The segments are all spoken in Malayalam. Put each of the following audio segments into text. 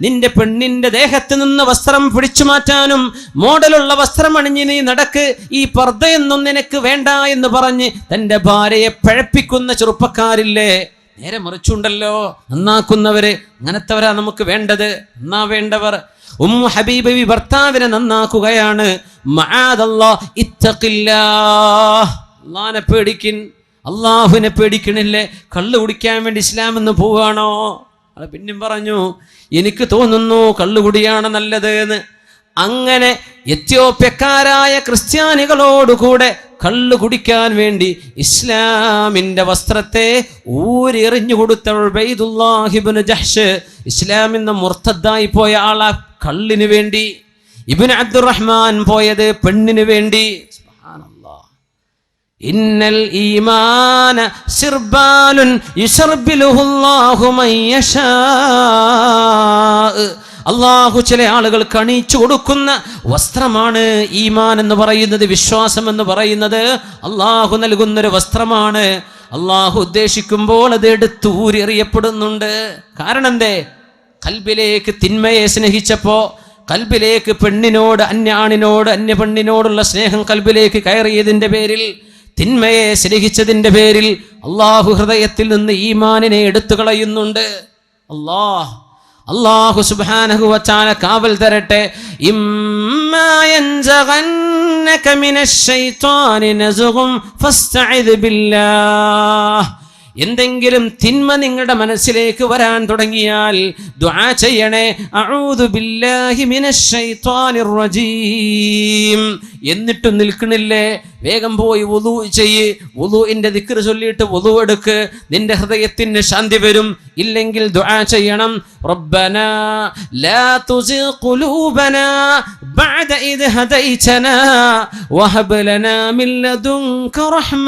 നിന്റെ പെണ്ണിന്റെ ദേഹത്ത് നിന്ന് വസ്ത്രം പിടിച്ചു മാറ്റാനും മോഡലുള്ള വസ്ത്രം അണിഞ്ഞ് നീ നടക്ക്, ഈ പർദ്ദയൊന്നും നിനക്ക് വേണ്ട എന്ന് പറഞ്ഞ് തന്റെ ഭാര്യയെ പഴപ്പിക്കുന്ന ചെറുപ്പക്കാരില്ലേ? നേരെ മറിച്ചുണ്ടല്ലോ, നന്നാക്കുന്നവര്. അങ്ങനത്തെവരാ നമുക്ക് വേണ്ടത്, നന്നാവേണ്ടവർ. ഉമ്മു ഹബീബ ഭർത്താവിനെ നന്നാക്കുകയാണ്. മആദല്ലാഹ് ഇത്തഖില്ലാഹ്, അല്ലാഹുവിനെ പേടിക്കിൻ. അള്ളാഹുവിനെ പേടിക്കണില്ലേ? കള്ളു കുടിക്കാൻ വേണ്ടി ഇസ്ലാം എന്ന് പോവാണോ? അത് പിന്നെയും പറഞ്ഞു, എനിക്ക് തോന്നുന്നു കള്ളുകുടിയാണ് നല്ലത് എന്ന്. അങ്ങനെ എത്യോപ്യക്കാരായ ക്രിസ്ത്യാനികളോടുകൂടെ കള്ളു കുടിക്കാൻ വേണ്ടി ഇസ്ലാമിന്റെ വസ്ത്രത്തെ ഊരെറിഞ്ഞു കൊടുത്ത ഉബൈദുല്ലാഹ് ഇബ്നു ജഹ്ഷ്, ഇസ്ലാമിന്ന് മുർത്തദ്ദായി പോയ ആളാ കള്ളിന് വേണ്ടി. ഇബ്നു അബ്ദുറഹ്മാൻ പോയത് പെണ്ണിന് വേണ്ടി. ഇന്നൽ ഈമാന സിർബാലുൻ യുശർബിലുഹുല്ലാഹു മൻ യശാ. അള്ളാഹു ചില ആളുകൾ കണിച്ചു കൊടുക്കുന്ന വസ്ത്രമാണ് ഈമാൻ എന്ന് പറയുന്നത്, വിശ്വാസം എന്ന് പറയുന്നത് അള്ളാഹു നൽകുന്നൊരു വസ്ത്രമാണ്. അള്ളാഹു ഉദ്ദേശിക്കുമ്പോൾ അത് എടുത്ത് ഊരെറിയപ്പെടുന്നുണ്ട്. കാരണം എന്തേ? ഖൽബിലേക്ക് തിന്മയെ സ്നേഹിച്ചപ്പോ, ഖൽബിലേക്ക് പെണ്ണിനോട്, അന്യ ആണിനോട്, അന്യ പെണ്ണിനോടുള്ള സ്നേഹം ഖൽബിലേക്ക് കയറിയതിന്റെ പേരിൽ, തിന്മയെ സ്നേഹിച്ചതിന്റെ പേരിൽ അള്ളാഹു ഹൃദയത്തിൽ നിന്ന് ഈമാനിനെ എടുത്തു കളയുന്നുണ്ട്. അല്ലാഹു സുബ്ഹാനഹു വ തആല കാവൽ തരട്ടെ. ഇമ്മാ യൻസഗന്നക മിനശ് ശൈത്വാനി നസ്ഗും ഫസ്തഇദ് ബില്ലാഹ്. എന്തെങ്കിലും തിന്മ നിങ്ങളുടെ മനസ്സിലേക്ക് വരാൻ തുടങ്ങിയാൽ ദുആ ചെയ്യണേ, അഊദു ബില്ലാഹി മിനശ് ശൈത്വാനിർ റജീം. എന്നിട്ടും നിൽക്കണില്ലേ? വേഗം പോയി വുളു ചെയ്യ്. വുളുഇന്റെ ദിക്ർ ചൊല്ലിയിട്ട് വുളു എടുക്ക്, നിന്റെ ഹൃദയത്തിന് ശാന്തി വരും. ഇല്ലെങ്കിൽ ദുആ ചെയ്യണം, റബ്ബനാ ലാ തുസിഗ് ഖുലൂബനാ ബഅദ ഇദ് ഹദൈതനാ വഹബ് ലനാ മിൻ ലദുൻക റഹ്മ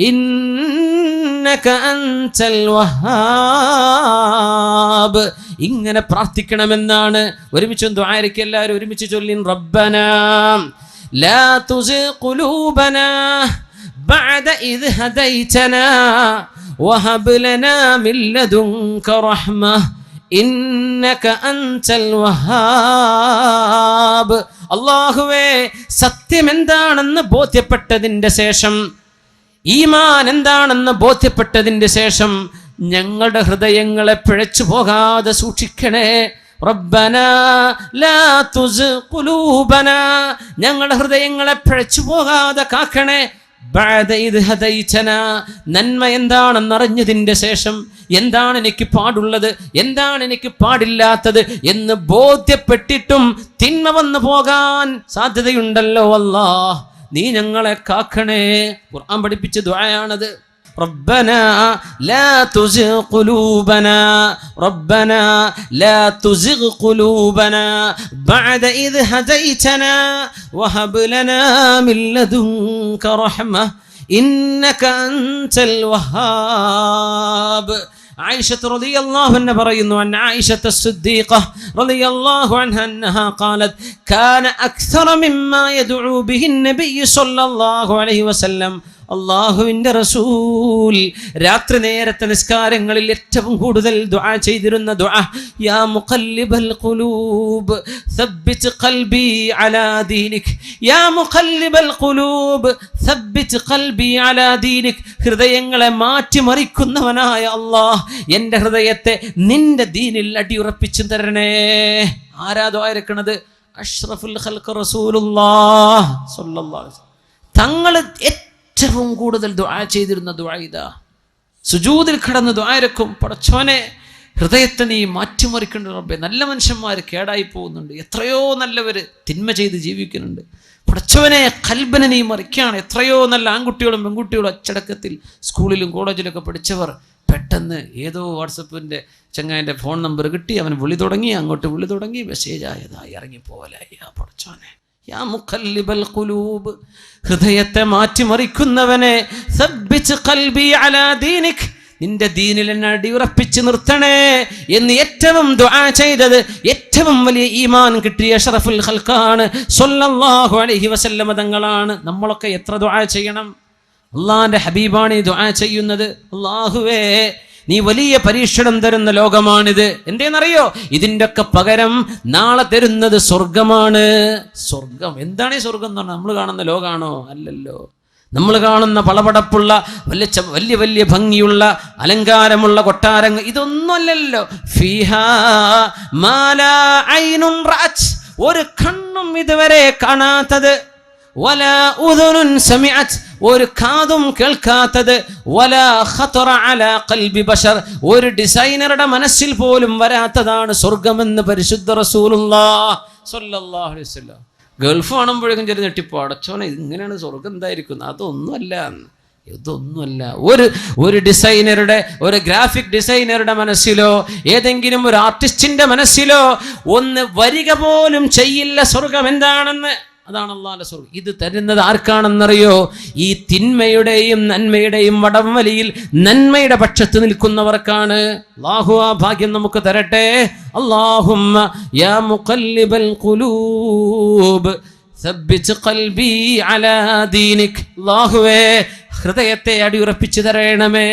ഇന്നക അൻതൽ വഹാബ്. ഇങ്ങനെ പ്രാർത്ഥിക്കണമെന്നാണ്. ഒരുമിച്ച് ദുആയിരക്ക് എല്ലാവരും ഒരുമിച്ച് ചൊല്ലിൻ, റബ്ബനാ ലാ തുസിഗ് ഖുലൂബനാ ബഅദ ഇദ് ഹദൈതനാ വഹബ് ലനാ മിൻ ലദുൻക റഹ്മ ഇന്നക അൻതൽ വഹാബ്. അല്ലാഹുവേ, സത്യം എന്താണെന്ന് ബോധ്യപ്പെട്ടതിന്റെ ശേഷം, ഈമാൻ എന്താണെന്ന് ബോധ്യപ്പെട്ടതിന്റെ ശേഷം ഞങ്ങളുടെ ഹൃദയങ്ങളെ പിഴച്ചു പോകാതെ സൂക്ഷിക്കണേ. റബ്ബനാ ലാ തുസിഗ് ഖുലൂബനാ, ഞങ്ങളുടെ ഹൃദയങ്ങളെ പിഴച്ചു പോകാതെ കാക്കണേ. ബഅദ ഇദ് ഹദൈതനാ, നന്മ എന്താണെന്ന് അറിഞ്ഞതിന്റെ ശേഷം, എന്താണ് എനിക്ക് പാടുള്ളത്, എന്താണ് എനിക്ക് പാടില്ലാത്തത് എന്ന് ബോധ്യപ്പെട്ടിട്ടും തിന്മ വന്നു പോകാൻ സാധ്യതയുണ്ടല്ലോ. അല്ലാഹ്, നീ ഞങ്ങളെ കാക്കണേ. ഖുർആൻ പഠിപ്പിച്ച ദുആയാണത്. റബ്ബനാ ലാ തുസിഗ് ഖുലൂബനാ, റബ്ബനാ ലാ തുസിഗ് ഖുലൂബനാ ബഅദ ഇദ് ഹദൈതനാ വഹബ് ലനാ മിൻ ലദുൻക റഹ്മ ഇന്നക അൻതൽ വഹാബ്. عائشة رضي الله عنها പറയുന്നു, عن عائشة الصديقة رضي الله عنها أنها قالت كان أكثر مما يدعو به النبي صلى الله عليه وسلم. അള്ളാഹുവിൻ്റെ റസൂൽ രാത്രി നേരത്തെ നിസ്കാരങ്ങളിൽ ഏറ്റവും കൂടുതൽ ദുആ ചെയ്തിരുന്ന ദുആ, യാ മുഖല്ലിബൽ ഖുലൂബ് സബ്ബിത് ഖൽബി അലാ ദീനിക്, യാ മുഖല്ലിബൽ ഖുലൂബ് സബ്ബിത് ഖൽബി അലാ ദീനിക്. ഹൃദയങ്ങളെ മാറ്റിമറിക്കുന്നവനായ അല്ലാഹ്, എൻ്റെ ഹൃദയത്തെ നിന്റെ ദീനിൽ അടിയുറപ്പിച്ചു തരണേ. ആരാ ദുആ ഇറക്കണത്? അഷ്റഫുൽ ഖൽഖ് റസൂലുള്ളാഹ് സ്വല്ലല്ലാഹു അലൈഹി വസല്ലം. തങ്ങൾ ഏറ്റവും കൂടുതൽ ദുആ ചെയ്തിരുന്ന ദുആ ഇതാ. സുജൂദിൽ കിടന്ന് ദുആ ഇറക്കും, പടച്ചോനെ ഹൃദയത്തെ നീ മാറ്റിമറിക്കേണ്ട റബ്ബേ. നല്ല മനുഷ്യന്മാർ കേടായി പോകുന്നുണ്ട്, എത്രയോ നല്ലവര് തിന്മ ചെയ്ത് ജീവിക്കുന്നുണ്ട്. പടച്ചവനെ ഖൽബിനെ നീ മറിക്കുകയാണ്. എത്രയോ നല്ല ആൺകുട്ടികളും പെൺകുട്ടികളും അച്ചടക്കത്തിൽ സ്കൂളിലും കോളേജിലൊക്കെ പഠിച്ചവർ പെട്ടെന്ന് ഏതോ വാട്സപ്പിൻ്റെ ചങ്ങായിൻ്റെ ഫോൺ നമ്പർ കിട്ടി, അവൻ വിളി തുടങ്ങി, അങ്ങോട്ട് വിളി തുടങ്ങി, മെസ്സേജ് ആയതായി ഇറങ്ങിപ്പോവലായി. ആ പടച്ചോനെ, യാ മുഖല്ലിബൽ ഖുലൂബ്, ഹൃദയത്തെ മാറ്റിമറിക്കുന്നവനെ, സബ്ബിത് ഖൽബി അലാ ദീനിക്, നിന്റെ ദീനിൽ എന്നെ അടിയുറപ്പിച്ച് നിർത്തണേ എന്ന് ഏറ്റവും ദുആ ചെയ്തത്, ഏറ്റവും വലിയ ഈമാൻ കിട്ടിയ അഷ്റഫുൽ ഖൽഖാണ് സ്വല്ലല്ലാഹു അലൈഹി വസല്ലം തങ്ങളാണ്. നമ്മളൊക്കെ എത്ര ദുആ ചെയ്യണം? അള്ളാഹിന്റെ ഹബീബാണ് ഈ ദുആ ചെയ്യുന്നത്. അല്ലാഹുവേ, നീ വലിയ പരീക്ഷണം തരുന്ന ലോകമാണിത്. എന്തേന്നറിയോ? ഇതിൻ്റെ ഒക്കെ പകരം നാളെ തരുന്നത് സ്വർഗമാണ്. സ്വർഗം എന്താണ്? ഈ സ്വർഗം എന്ന് പറഞ്ഞാൽ നമ്മൾ കാണുന്ന ലോകമാണോ? അല്ലല്ലോ. നമ്മൾ കാണുന്ന പളപടപ്പുള്ള വലിയ വലിയ ഭംഗിയുള്ള അലങ്കാരമുള്ള കൊട്ടാരങ്ങൾ ഇതൊന്നും അല്ലല്ലോ. ഫീഹാ മാ ലാ ഐനുൻ റഅത്, ഒരു കണ്ണും ഇതുവരെ കാണാത്തത്, വലാ ഉദുനുൻ സമിഅത്, ഒരു കാതും കേൾക്കാത്തത്, വലാ ഖതറ അലാ ഖൽബി ബശർ, ഒരു ഡിസൈനറുടെ മനസ്സിൽ പോലും വരാത്തതാണ് സ്വർഗമെന്ന് പരിശുദ്ധ റസൂലുള്ളാഹി സ്വല്ലല്ലാഹു അലൈഹി വസല്ലം. ഗൾഫ് കാണുമ്പോഴേക്കും ചെറിയ ഞെട്ടിപ്പോ, അടച്ചോനെ ഇങ്ങനെയാണ് സ്വർഗം എന്തായിരിക്കും? ഇതൊന്നുമല്ല. ഒരു ഡിസൈനറുടെ, ഒരു ഗ്രാഫിക് ഡിസൈനറുടെ മനസ്സിലോ ഏതെങ്കിലും ഒരു ആർട്ടിസ്റ്റിന്റെ മനസ്സിലോ ഒന്ന് വരിക പോലും ചെയ്യില്ല സ്വർഗം എന്താണെന്ന്. അതാണ് അല്ലാഹുവിന്റെ സ്വർഗം. ഇത് തരുന്നത് ആർക്കാണെന്നറിയോ? ഈ തിന്മയുടെയും നന്മയുടെയും വടംവലിയിൽ നന്മയുടെ പക്ഷത്ത് നിൽക്കുന്നവർക്കാണ്. അല്ലാഹു ആ ഭാഗ്യം നമുക്ക് തരട്ടെ. അല്ലാഹുമ്മ യാ മുഖല്ലിബൽ ഖുലൂബ് സബ്ബിത് ഖൽബി അലാ ദീനിക്. അല്ലാഹുവേ, ഹൃദയത്തെ അടിയുറപ്പിച്ചു തരണമേ.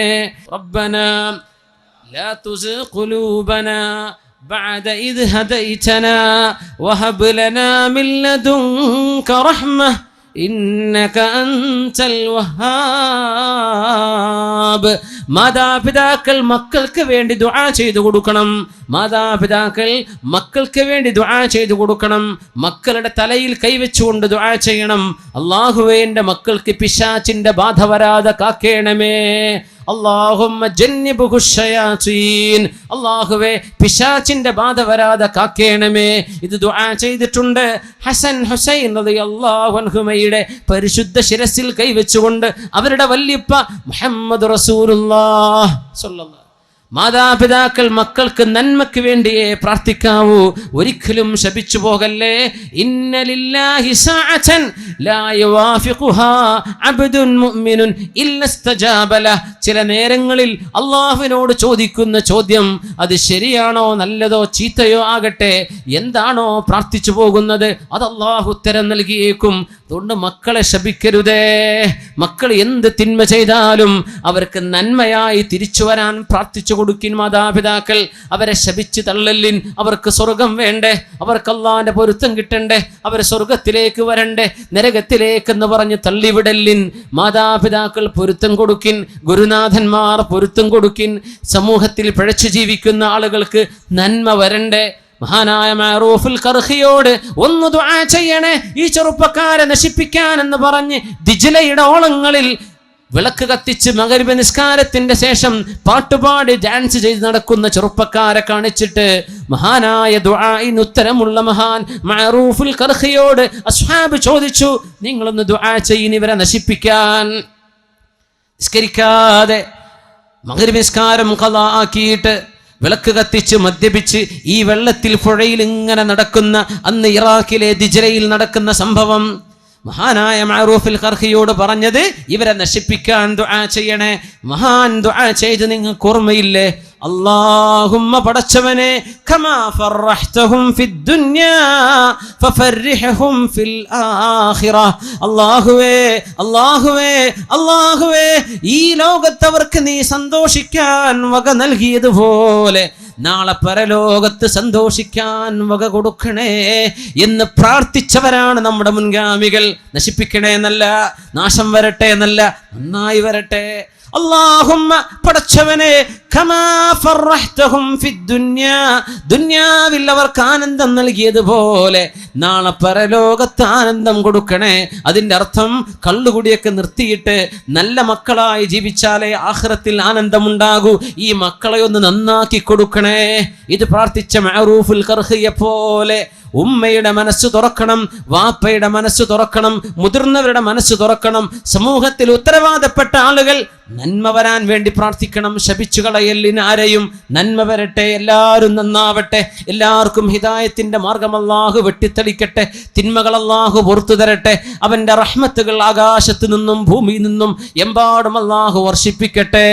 റബ്ബനാ ലാ തുസിഗ് ഖുലൂബനാ بعد إذ هديتنا وهب لنا من لدنك رحمة إنك أنت الوهاب. മാതാപിതാക്കൾ മക്കൾക്ക് വേണ്ടി ദുആ ചെയ്തു കൊടുക്കണം. മാതാപിതാക്കൾ മക്കൾക്ക് വേണ്ടി ദുആ ചെയ്തു കൊടുക്കണം. മക്കളുടെ തലയിൽ കൈവച്ചുകൊണ്ട് ദുആ ചെയ്യണം. അല്ലാഹുവേ, എൻ്റെ മക്കൾക്ക് പിശാചിന്റെ ബാധ വരാതെ കാക്കേണമേ. അല്ലാഹുമ്മ ജന്നിബ്ഹു ശയാതീൻ. അല്ലാഹുവേ, പിശാചിന്റെ ബാധ വരാതെ കാക്കേണമേ. ഇത് ദുആ ചെയ്തിട്ടുണ്ട്. ഹസൻ ഹുസൈൻ റളിയല്ലാഹു അൻഹുമയുടെ പരിശുദ്ധ ശിരസിൽ കൈവച്ചുകൊണ്ട് അവരുടെ വല്യപ്പ മുഹമ്മദ് റസൂലുള്ളാഹി സ്വല്ലല്ലാഹു. മാതാപിതാക്കൾ മക്കൾക്ക് നന്മയ്ക്ക് വേണ്ടിയേ പ്രാർത്ഥിക്കാവൂ. ഒരിക്കലും ശപിച്ചു പോകല്ലേ. ഇന്ന ലില്ലാഹി സഅതൻ ലാ യുവാഫിഖുഹാ അബ്ദുൻ മുഅ്മിനുൻ ഇല്ല ഇസ്തജാബ ലഹ്. ചില നേരങ്ങളിൽ അല്ലാഹുവിനോട് ചോദിക്കുന്ന ചോദ്യം അത് ശരിയാണോ നല്ലതോ ചീത്തയോ ആകട്ടെ, എന്താണോ പ്രാർത്ഥിച്ചു പോകുന്നത് അത് അല്ലാഹു ഉത്തരം നൽകിയേക്കും. അതുകൊണ്ട് മക്കളെ ശപിക്കരുതേ. മക്കൾ എന്ത് തിന്മ ചെയ്താലും അവർക്ക് നന്മയായി തിരിച്ചു വരാൻ പ്രാർത്ഥിച്ചു കൊടുക്കിൻ മാതാപിതാക്കൾ. അവരെ ശപിച്ച് തള്ളലിൻ. അവർക്ക് സ്വർഗം വേണ്ടേ? അവർക്ക് അല്ലാഹുവിന്റെ പൊരുത്തം കിട്ടണ്ടേ? അവർ സ്വർഗത്തിലേക്ക് വരണ്ടേ? നരകത്തിലേക്കെന്ന് പറഞ്ഞ് തള്ളിവിടലിൻ. മാതാപിതാക്കൾ പൊരുത്തം കൊടുക്കിൻ. ഗുരുനാഥന്മാർ പൊരുത്തം കൊടുക്കിൻ. സമൂഹത്തിൽ പിഴച്ചു ജീവിക്കുന്ന ആളുകൾക്ക് നന്മ വരണ്ടേ? മഹാനായ മഅറൂഫുൽ ഖർഖിയോട് ഒന്ന് ദുആ ചെയ്യണേ, ഈ ചെറുപ്പക്കാരെ നശിപ്പിക്കാൻ എന്ന് പറഞ്ഞ് ദിജ്ലയുടെ ഓളങ്ങളിൽ വിളക്ക് കത്തിച്ച് മഗ്‌രിബ് നിസ്കാരത്തിന്റെ ശേഷം പാട്ടുപാടി ഡാൻസ് ചെയ്ത് നടക്കുന്ന ചെറുപ്പക്കാരെ കാണിച്ചിട്ട് മഹാനായ ദുആഇന് ഉത്തരമുള്ള മഹാൻ മഅറൂഫുൽ ഖർഖിയോട് അസ്ഹാബ് ചോദിച്ചു, നിങ്ങളൊന്ന് ദുആ ചെയ്യിൻ ഇവരെ നശിപ്പിക്കാൻ. നിസ്കരിക്കാതെ മഗ്‌രിബ് നിസ്കാരം ഖളാ ആക്കിയിട്ട് വിളക്ക് കത്തിച്ച് മദ്യപിച്ച് ഈ വെള്ളത്തിൽ പുഴയിൽ ഇങ്ങനെ നടക്കുന്ന അന്ന് ഇറാഖിലെ ദിജ്ലയിൽ നടക്കുന്ന സംഭവം മഹാനായ മഅറൂഫുൽ ഖർഖിയോട് പറഞ്ഞത് ഇവരെ നശിപ്പിക്കാൻ ദുആ ചെയ്യണേ. മഹാൻ ദുആ ചെയ്ത് നിങ്ങൾക്ക് ഓർമ്മയില്ലേ? അല്ലാഹുമ്മ പടച്ചവനെ കമാ ഫർറഹ്തഹും ഫിദ്ദുനിയാ ഫഫർരിഹും ഫിൽ ആഖിറ. അല്ലാഹുവേ അല്ലാഹുവേ അല്ലാഹുവേ, ഈ ലോകത്തവർക്ക് നീ സന്തോഷിക്കാൻ വക നൽകിയതുപോലെ നാളെ പരലോകത്ത് സന്തോഷിക്കാൻ വക കൊടുക്കണേ എന്ന് പ്രാർത്ഥിച്ചവരാണ് നമ്മുടെ മുൻഗാമികൾ. നശിപ്പിക്കണേ എന്നല്ല, നാശം വരട്ടെ എന്നല്ല, നന്നായി വരട്ടെ. അല്ലാഹുമ്മ പടച്ചവനെ കമാ ഫർറഹ്തഹും ഫിദ്ദുനിയാ, ദുനിയാവിൽ അവർക്ക് ആനന്ദം നൽകിയതുപോലെ നാളെ പരലോകത്ത് ആനന്ദം കൊടുക്കണേ. അതിൻ്റെ അർത്ഥം കള്ളുകുടിയൊക്കെ നിർത്തിയിട്ട് നല്ല മക്കളായി ജീവിച്ചാലേ ആഖിറത്തിൽ ആനന്ദമുണ്ടാകൂ. ഈ മക്കളെ ഒന്ന് നന്നാക്കി കൊടുക്കണേ. ഇത് പ്രാർത്ഥിച്ച മഅറൂഫുൽ ഖർഖിയെ പോലെ ഉമ്മയുടെ മനസ്സ് തുറക്കണം, വാപ്പയുടെ മനസ്സ് തുറക്കണം, മുതിർന്നവരുടെ മനസ്സ് തുറക്കണം. സമൂഹത്തിൽ ഉത്തരവാദപ്പെട്ട ആളുകൾ നന്മ വരാൻ വേണ്ടി പ്രാർത്ഥിക്കണം. ശപിച്ചു കളയലിന് ആരെയും. നന്മ വരട്ടെ, എല്ലാവരും നന്നാവട്ടെ, എല്ലാവർക്കും ഹിദായത്തിന്റെ മാർഗം അല്ലാഹു വെട്ടിത്തെളിക്കട്ടെ, തിന്മകൾ അല്ലാഹു പുറത്തു തരട്ടെ, അവന്റെ റഹ്മത്തുകൾ ആകാശത്ത് നിന്നും ഭൂമിയിൽ നിന്നും എമ്പാടും അല്ലാഹു വർഷിപ്പിക്കട്ടെ.